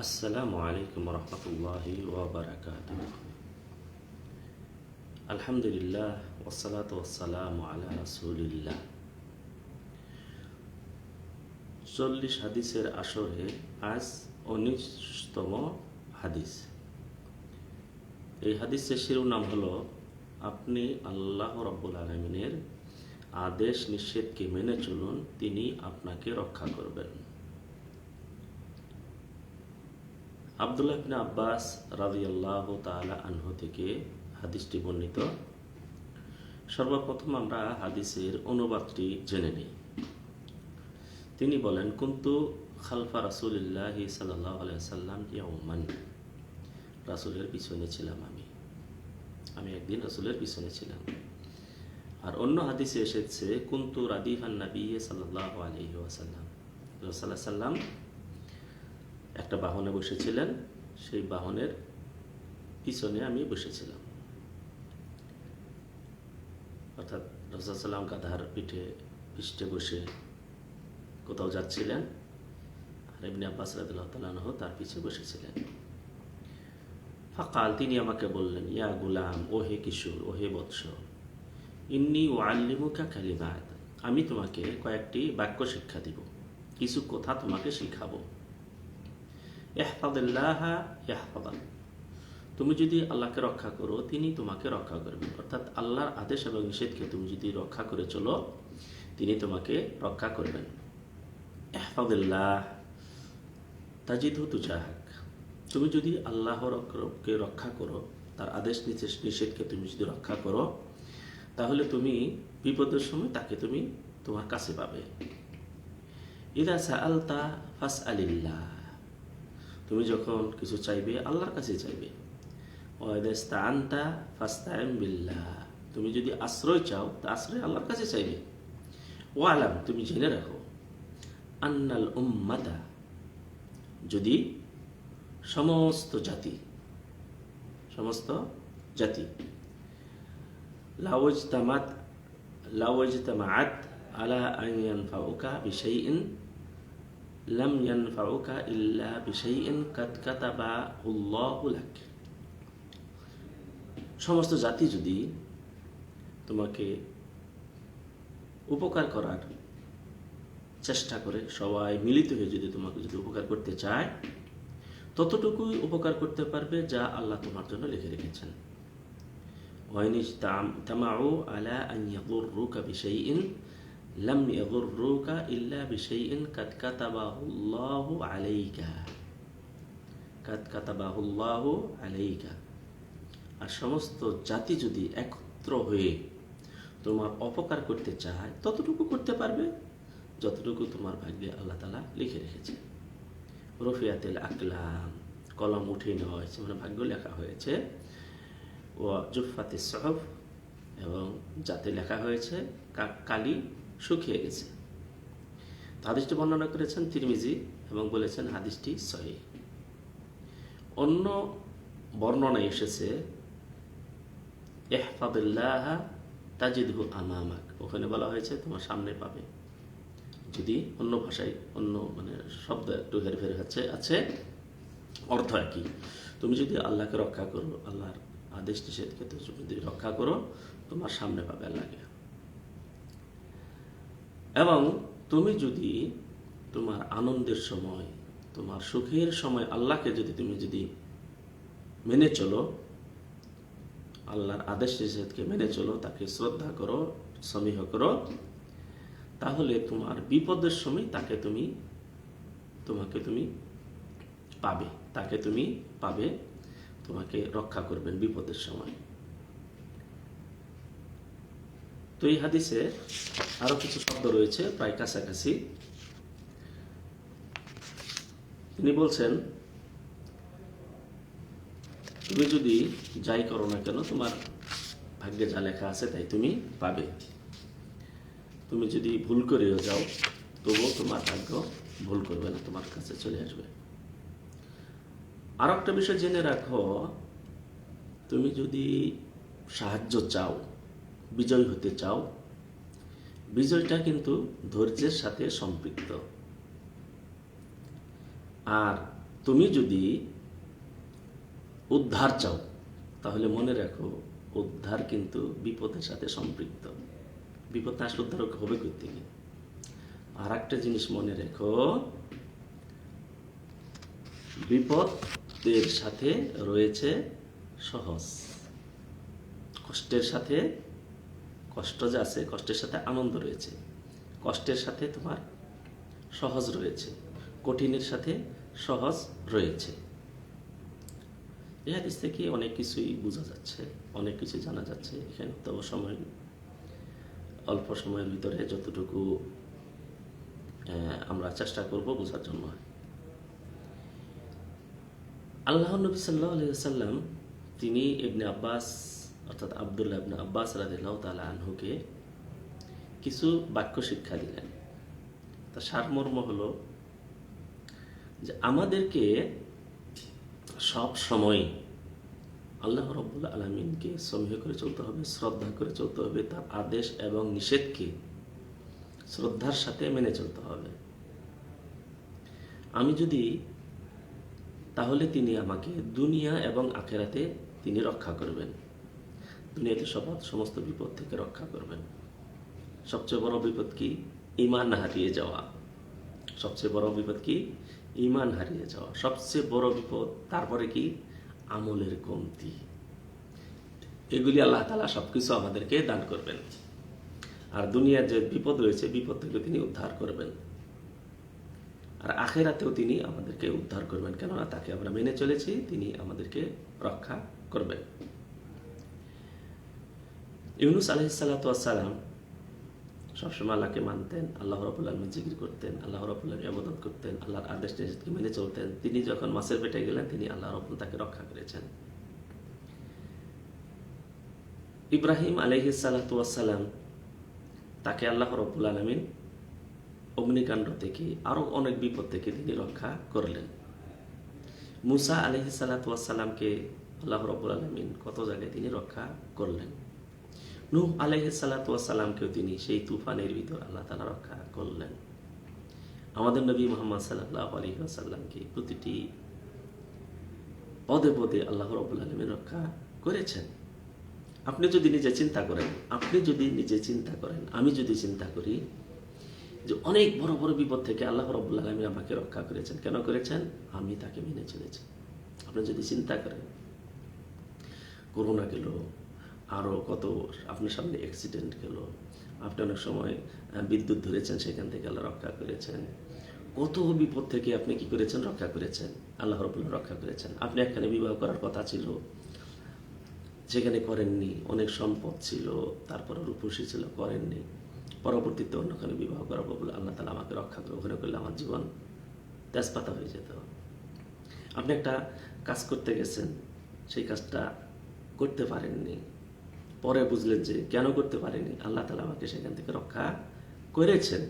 আসসালামু আলাইকুম রহমতুল্লাহি ওয়া বারাকাতুহু। আলহামদুলিল্লাহ ওয়াসসালাতু ওয়াসসালামু আলা রাসূলিল্লাহ। 40 হাদিসের আসরে আজ 19তম হাদিস। এই হাদিসের শিরোনাম হলো, আপনি আল্লাহ রাব্বুল আলামিনের আদেশ নিষেধকে মেনে চলুন, তিনি আপনাকে রক্ষা করবেন। আব্দুল্লাহ ইবনে আব্বাস রাদিয়াল্লাহু তাআলা আনহু থেকে হাদিসটি বর্ণিত। সর্বপ্রথম আমরা হাদিসের অনুবাদটি জেনে নিই। তিনি বলেন, কুনতু খালফা রাসূলিল্লাহি সাল্লাল্লাহু আলাইহি ওয়াসাল্লাম ইয়াওমান। রাসূলের পিছনে ছিলাম আমি একদিন রাসূলের পিছনে ছিলাম। আর অন্য হাদিসে এসেছে, কুনতু রাদিফান নবী সাল্লাল্লাহু আলাইহি ওয়াসাল্লাম। রাসূলুল্লাহ সাল্লাল্লাহু আলাইহি ওয়াসাল্লাম একটা বাহনে বসেছিলেন, সেই বাহনের পিছনে আমি বসেছিলাম। অর্থাৎ রাসূলুল্লাহ সাল্লাম গাধার পৃষ্ঠে বসে কোথাও যাচ্ছিলেন, আর ইবনে আব্বাস রাদিয়াল্লাহু তাআলা আনহু তার পিছে বসেছিলেন। ফাকাল, তিনি আমাকে বললেন, ইয়া গুলাম, ওহে কিশোর, ওহে বৎস, ইন্নী উআল্লিমুকা কালিমাত, আমি তোমাকে কয়েকটি বাক্য শিক্ষা দিব, কিছু কথা তোমাকে শিখাবো। ইহফাযিল্লাহা ইয়াহফাযাক, তুমি যদি আল্লাহকে রক্ষা করো, তিনি তোমাকে রক্ষা করবেন। অর্থাৎ আল্লাহর আদেশ এবং নিষেধকে তুমি যদি রক্ষা করে চলো, তিনি তোমাকে রক্ষা করবেন। ইহফাযিল্লাহ তাজিদহু তুজাহাক, তুমি যদি আল্লাহকে রক্ষা করো, তার আদেশ নিষেধকে তুমি যদি রক্ষা করো, তাহলে তুমি বিপদের সময় তাকে তুমি তোমার কাছে পাবে। ইযা সাআলতা ফাসআলিল্লাহ, তুমি যখন কিছু চাইবে আল্লাহর কাছে চাইবে। ওয়াইদা ইসতাআনতা ফাসতাইন বিল্লাহ, তুমি যদি আশ্রয় চাও তা আশ্রয় আল্লাহর কাছে চাইবে। ওয়ালাম, তুমি জেনে রাখো, আন্নাল উম্মাতা, যদি সমস্ত জাতি লাওয়াজতামাআত আলা আন ইয়ানফাউকা বিশাইইন লাম ইয়ানফাউকা ইল্লা বিশাইইন কাদ কাতাবাহুল্লাহু লাক, সমস্ত জাতি যদি তোমাকে উপকার করার চেষ্টা করে, সবাই মিলিত হয়ে যদি তোমাকে উপকার করতে চায়, ততটুকুই উপকার করতে পারবে যা আল্লাহ তোমার জন্য লিখে রেখেছেন। ওয়াইন ইজতামাউ আলা আন ইয়াদুররুকা বিশাইইন লাম ইয়াদুররুকা ইল্লা বিশাইইন কাদ কাতাবাহুল্লাহু আলাইকা, আর সমস্ত জাতি যদি একত্র হয়ে তোমার অপকার করতে চায়, ততটুকু করতে পারবে যতটুকু তোমার ভাগ্যে আল্লাহ তাআলা লিখে রেখেছে। রফিয়াতিল আকলাম, কলম উঠিয়ে নেওয়া হয়েছে, মানে ভাগ্য লেখা হয়েছে। ও জুফাতিস সুহুফ, এবং যাতে লেখা হয়েছে কালি শুকিয়ে গেছে। হাদিসটি বর্ণনা করেছেন তিরমিজি এবং বলেছেন হাদিসটি সহিহ। অন্য বর্ণনায় এসেছে, ইহফাযিল্লাহ তাজিদহু আমামাক, ওখানে বলা হয়েছে তোমার সামনে পাবে। যদি অন্য ভাষায় অন্য শব্দ একটু হেরফের আছে, অর্থ একই। তুমি যদি আল্লাহকে রক্ষা করো, আল্লাহর আদেশ নিষেধকে যদি রক্ষা করো, তোমার সামনে পাবে আল্লাহকে। এবং তুমি যদি তোমার আনন্দের সময়, তোমার সুখের সময় আল্লাহকে তুমি যদি মেনে চলো, আল্লাহর আদেশ নিষেধকে মেনে চলো, তাকে শ্রদ্ধা করো, সমীহ করো, তাহলে তোমার বিপদের সময় তাকে পাবে, তোমাকে রক্ষা করবেন বিপদের সময়। তো এই হাদিসে আরো কিছু শব্দ রয়েছে প্রায় কাছাকাছি। তিনি বলছেন, তুমি যদি যাই করো না কেন, তোমার ভাগ্যে যা লেখা আছে তাই তুমি পাবে। তুমি যদি ভুল করেও যাও, তবুও তোমার ভাগ্য ভুল করবে না, তোমার কাছে চলে আসবে। আর একটা বিষয় জেনে রাখো, তুমি যদি সাহায্য চাও, বিজয় হতে চাও, বিজয়টা কিন্তু ধৈর্যের সাথে সম্পৃক্ত। আর তুমি যদি উদ্ধার চাও তাহলে মনে রাখো উদ্ধার কিন্তু বিপদের সাথে সম্পৃক্ত। বিপদ আসলে উদ্ধার হবে কই থেকে? আর একটা জিনিস মনে রেখো, বিপদের সাথে রয়েছে সহজ, কষ্টের সাথে কষ্ট যে আছে, কষ্টের সাথে আনন্দ রয়েছে, কষ্টের সাথে তোমার সহজ রয়েছে, কঠিনের সাথে সহজ রয়েছে। এই হাদিস থেকে অনেক কিছুই বোঝা যাচ্ছে, অনেক কিছু জানা যাচ্ছে। এখানে তো সময় অল্প সময়ের ভিতরে যতটুকু আমরা চেষ্টা করব বোঝার জন্য। আল্লাহ নবী সাল্লাল্লাহু আলাইহি ওয়াসাল্লাম তিনি ইবনে আব্বাস অর্থাৎ আব্দুল্লাহ ইবনে আব্বাস রাদিয়াল্লাহু তাআলা আনহুকে কিছু বাক্য শিক্ষা দিলেন। তার সারমর্ম হলো যে আমাদেরকে সব সময় আল্লাহ রাব্বুল আলামিনকে সমীহ করে চলতে হবে, শ্রদ্ধা করে চলতে হবে, তার আদেশ এবং নিষেধকে শ্রদ্ধার সাথে মেনে চলতে হবে। আমি যদি তাহলে তিনি আমাকে দুনিয়া এবং আখেরাতে তিনি রক্ষা করবেন। দুনিয়াতে সমস্ত বিপদ থেকে রক্ষা করবেন। সবচেয়ে বড় বিপদ কি? ঈমান হারিয়ে যাওয়া। সবচেয়ে বড় বিপদ কি? ঈমান হারিয়ে যাওয়া। সবচেয়ে বড় বিপদ তারপরে কি? আমলের কমতি। এগুলি আল্লাহ তাআলা সবকিছু আমাদেরকে দান করবেন। আর দুনিয়ার যে বিপদ রয়েছে, বিপদ থেকে তিনি উদ্ধার করবেন। আর আখেরাতেও তিনি আমাদেরকে উদ্ধার করবেন, কেননা তাকে আমরা মেনে চলেছি, তিনি আমাদেরকে রক্ষা করবেন। ইউনূস আলাইহিস সালাতু ওয়াস সালাম সবসময় আল্লাহকে মানতেন, আল্লাহ রাব্বুল আলামিন জিকির করতেন, আল্লাহ রাব্বুল আলামিন ইবাদত করতেন, আল্লাহর আদেশ নিষেধকে মেনে চলতেন। তিনি যখন মাছের পেটে গেলেন, তিনি আল্লাহ রাব্বুল তাকে রক্ষা করেছেন। ইব্রাহিম আলাইহিস সালাতু ওয়াস সালাম তাকে আল্লাহ রাব্বুল আলামিন অগ্নিকাণ্ড থেকে আরো অনেক বিপদ থেকে তিনি রক্ষা করলেন। মুসা আলাইহিস সালাতু ওয়াস সালামকে আল্লাহ রাব্বুল আলামিন কত জায়গায় তিনি রক্ষা করলেন। নূহ আলাইহিস সালাতু ওয়াস সালামকেও তিনি সেই তুফানের ভিতর আল্লাহ তাআলা রক্ষা করলেন। আমাদের নবী মুহাম্মদ সাল্লাল্লাহু আলাইহি ওয়াসাল্লামকে প্রতিটি পদে পদে আল্লাহ রাব্বুল আলামিন রক্ষা করেছেন। আপনি যদি নিজে চিন্তা করেন, আমি যদি চিন্তা করি যে অনেক বড় বড় বিপদ থেকে আল্লাহ রাব্বুল আলামিন আমাকে রক্ষা করেছেন, কেন করেছেন? আমি তাকে মেনে চলেছি। আপনি যদি চিন্তা করেন, করোনা গেল, আরো কত আপনার সামনে অ্যাক্সিডেন্ট গেল, আপনি অনেক সময় বিদ্যুৎ ধরেছেন, সেখান থেকে আল্লাহ রক্ষা করেছেন। কত বিপদ থেকে আপনি কি করেছেন? রক্ষা করেছেন, আল্লাহ রাব্বুল রক্ষা করেছেন। আপনি একখানে বিবাহ করার কথা ছিল, সেখানে করেননি। অনেক সম্পদ ছিল, তারপরে রূপসী ছিল, করেননি। পরবর্তীতে অন্যখানে বিবাহ করাবো বলে আল্লাহ তাআলা আমাকে রক্ষা করে, ওখানে করলে আমার জীবন তেজপাতা হয়ে যেত। আপনি একটা কাজ করতে গেছেন, সেই কাজটা করতে পারেননি, পরে বুঝলেন যে কেন করতে পারেনি, আল্লাহ তাআলা আমাকে সেখান থেকে রক্ষা করেছেন।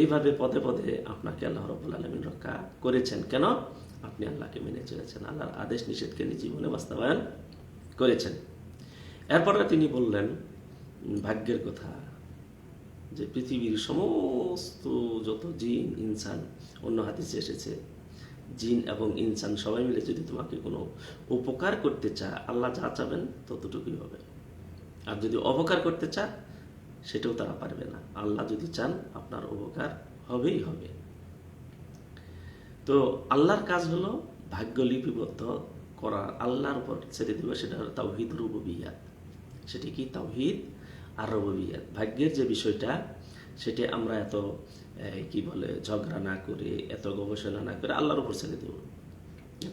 এইভাবে পদে পদে আপনাকে আল্লাহ রাব্বুল আলামিন রক্ষা করেছেন, কেন? আপনি আল্লাহকে মেনে চলেছেন, আল্লাহর আদেশ নিষেধকে নিজ জীবনে বাস্তবায়ন করেছেন। এরপরে তিনি বললেন ভাগ্যের কথা, যে পৃথিবীর সমস্ত যত জিন ইনসান, অন্য হাদিসে এসেছে জিন এবং ইনসান সবাই মিলে যদি তোমাকে কোনো উপকার করতে চায়, আল্লাহ যা চাবেন ততটুকুই হবে। আর যদি অপকার করতে চায়, সেটাও তারা পারবে না। আল্লাহ যদি চান, আপনার উপকার হবেই হবে। তো আল্লাহর কাজ হলো ভাগ্য লিপিবদ্ধ করা, আল্লাহর উপর ছেড়ে দেবে। সেটা হলো তাওহীদ রুবুবিয়্যাত। সেটি কি? তাওহীদ আর রুবুবিয়্যাত। ভাগ্যের যে বিষয়টা, সেটা আমরা এত কি বলে ঝগড়া না করে, এত গবেষণা না করে আল্লাহর উপর ছেড়ে দেব।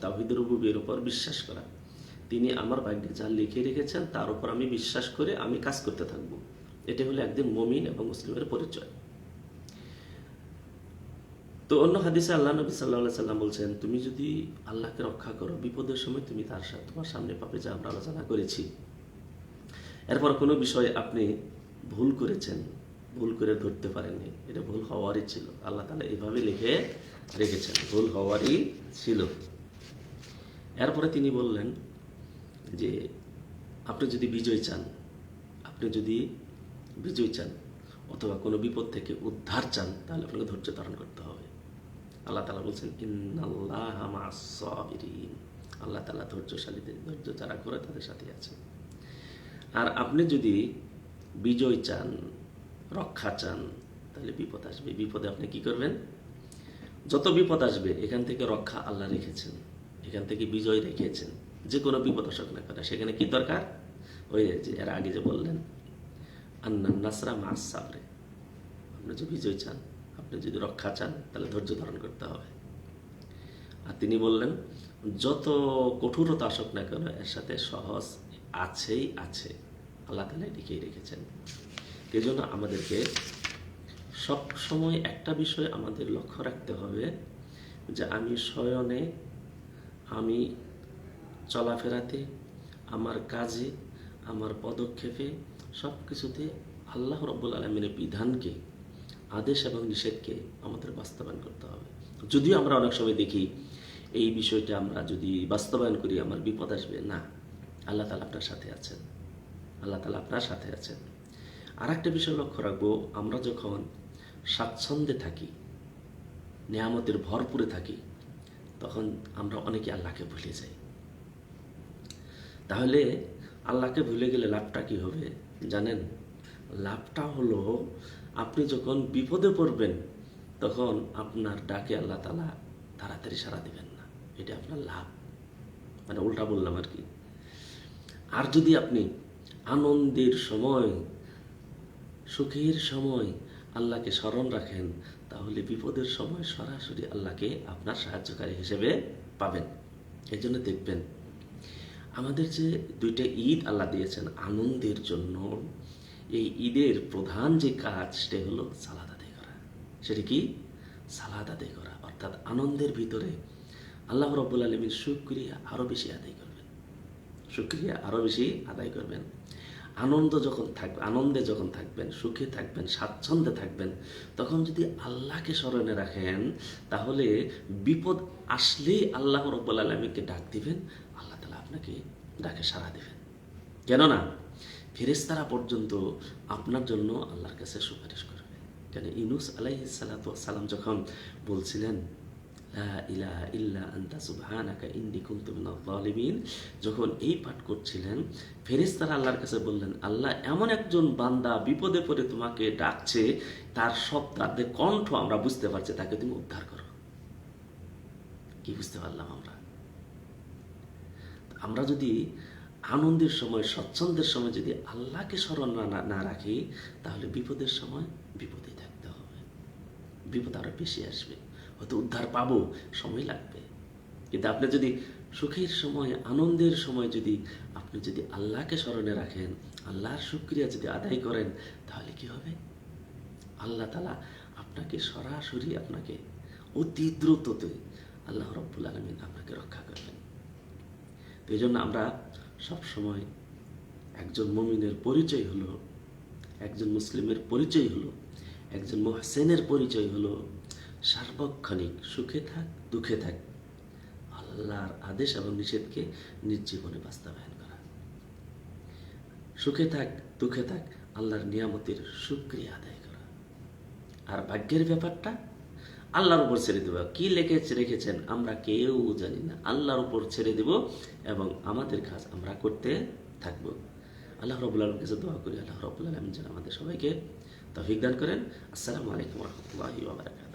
তাওহীদ রুবুবিয়্যাতের উপর বিশ্বাস করা, তিনি আমার ভাগ্যে যা লিখে রেখেছেন তার উপর আমি বিশ্বাস করে আমি কাজ করতে থাকবো। এটা হলো একদিন মুমিন এবং মুসলিমের পরিচয়। তো অন্য হাদিসে আল্লাহ নবী সাল্লাল্লাহু আলাইহি সাল্লাম বলছেন, তুমি যদি আল্লাহকে রক্ষা করো, বিপদের সময় তুমি তার সাথে তোমার সামনে পাবে, যা আমরা আলোচনা করেছি। এরপর কোনো বিষয়ে আপনি ভুল করেছেন, ভুল করে ধরতে পারেননি, এটা ভুল হওয়ারই ছিল, আল্লাহ তাআলা এভাবে লিখে রেখেছেন, ভুল হওয়ারই ছিল। এরপরে তিনি বললেন যে আপনি যদি বিজয় চান অথবা কোনো বিপদ থেকে উদ্ধার চান, তাহলে আপনাকে ধৈর্য ধারণ করতে হবে। আল্লাহ তাআলা বলছেন ইন্নাল্লাহা মা'আস সাবিরিন, আল্লাহ তাআলা ধৈর্যশালীদের, ধৈর্য যারা করে তাদের সাথে আছে। আর আপনি যদি বিজয় চান, রক্ষা চান, তাহলে বিপদ আসবে। বিপদে আপনি কি করবেন? যত বিপদ আসবে এখান থেকে রক্ষা আল্লাহ রেখেছেন, এখান থেকে বিজয় রেখেছেন। যে কোনো বিপদ আসুক না কেন সেখানে কি দরকার? ওই যে এর আগে যে বললেন আন্নান নাসরা মা'আস সাবরে, আপনি যে বিজয় চান, আপনি যদি রক্ষা চান তাহলে ধৈর্য ধারণ করতে হবে। আর তিনি বললেন যত কঠোরতা আসুক না কেন এর সাথে সহজ আছেই আছে, আল্লাহ তাআলা লিখেই রেখেছেন। এই জন্য আমাদেরকে সব সময় একটা বিষয় আমাদের লক্ষ্য রাখতে হবে যে আমি শয়নে, আমি চলাফেরাতে, আমার কাজে, আমার পদক্ষেপে সব কিছুতে আল্লাহ রাব্বুল আলামিনের বিধানকে, আদেশ এবং নিষেধকে আমাদের বাস্তবায়ন করতে হবে। যদিও আমরা অনেক সময় দেখি এই বিষয়টা আমরা যদি বাস্তবায়ন করি আমার বিপদ আসবে, না, আল্লাহ তাআলা আপনার সাথে আছেন, আল্লাহ তাআলা আপনার সাথে আছেন। আর একটা বিষয় লক্ষ্য রাখবো, আমরা যখন স্বাচ্ছন্দ্যে থাকি, নেয়ামতের ভরপুরে থাকি, তখন আমরা অনেকে আল্লাহকে ভুলে যাই। তাহলে আল্লাহকে ভুলে গেলে লাভটা কি হবে জানেন? লাভটা হলো আপনি যখন বিপদে পড়বেন তখন আপনার ডাকে আল্লাহ তাআলা তাড়াতাড়ি সাড়া দিবেন না, এটা আপনার লাভ। মানে উল্টা বললাম আর কি। আর যদি আপনি আনন্দের সময়, সুখের সময় আল্লাহকে স্মরণ রাখেন, তাহলে বিপদের সময় সরাসরি আল্লাহকে আপনার সাহায্যকারী হিসেবে পাবেন। এই জন্য দেখবেন আমাদের যে দুইটা ঈদ আল্লাহ দিয়েছেন আনন্দের জন্য, এই ঈদের প্রধান যে কাজ সেটা হলো সালাত আদায় করা। সেটা কি? সালাত আদায় করা, অর্থাৎ আনন্দের ভিতরে আল্লাহ রাব্বুল আলামিন শুকরিয়া আরো বেশি আদায় করবেন, শুকরিয়া আরো বেশি আদায় করবেন। আনন্দে যখন থাকবেন, সুখে থাকবেন, স্বাচ্ছন্দ্যে থাকবেন, তখন যদি আল্লাহকে স্মরণে রাখেন তাহলে বিপদ আসলেই আল্লাহ রাব্বুল আলামিনকে ডাক দিবেন, আল্লাহ তাআলা আপনাকে ডাকে সাড়া দিবেন। কেননা ফেরেশতারা পর্যন্ত আপনার জন্য আল্লাহর কাছে সুপারিশ করবে। কেন ইউনূস আলাইহিস সালাতু ওয়াস সালাম যখন বলছিলেন লা ইলাহা ইল্লা আনতা সুবহানাকা ইন্নী কুনতু মিনাজ জালিমিন, যখন এই পাঠ করছিলেন ফেরেশতারা আল্লাহর কাছে বললেন, আল্লাহ এমন একজন বান্দা বিপদে পড়ে তোমাকে ডাকছে, তার শব্দের কণ্ঠ আমরা বুঝতে পারছি, তাকে তুমি উদ্ধার করো। কি বুঝতে পারলাম আমরা? আমরা যদি আনন্দের সময়, স্বচ্ছন্দের সময় যদি আল্লাহকে স্মরণ না রাখি, তাহলে বিপদের সময় বিপদে থাকতে হবে, বিপদ আরো বেশি আসবে। হয়তো উদ্ধার পাবো, সময় লাগবে, কিন্তু আপনি যদি সুখের সময়, আনন্দের সময় যদি আপনি যদি আল্লাহকে স্মরণে রাখেন, আল্লাহর শুকরিয়া যদি আদায় করেন, তাহলে কি হবে? আল্লাহ তাআলা আপনাকে সরাসরি, আপনাকে অতি দ্রুততে আল্লাহ রাব্বুল আলামিন আপনাকে রক্ষা করবেন। এই জন্য আমরা সবসময় একজন মুমিনের পরিচয় হলো, একজন মুসলিমের পরিচয় হলো, একজন মুহসিনের পরিচয় হলো সার্বক্ষণিক সুখে থাক, দুঃখে থাক, আল্লাহর আদেশ এবং নিষেধকে নিজ জীবনে বাস্তবায়ন করা। সুখে থাক, দুঃখে থাক, আল্লাহর নিয়ামতের শুকরিয়া আদায় করা। আর ভাগ্যের ব্যাপারটা আল্লাহর উপর ছেড়ে দেব। কি রেখেছেন আমরা কেউ জানি না, আল্লাহর উপর ছেড়ে দেব এবং আমাদের কাজ আমরা করতে থাকব। আল্লাহ রাব্বুল আলামিনের কাছে দোয়া করি, আল্লাহ রাব্বুল আলামিন যেন আমাদের সবাইকে তৌফিক দান করেন। আসসালামু আলাইকুম ওয়া রাহমাতুল্লাহি ওয়া বারাকাতুহু।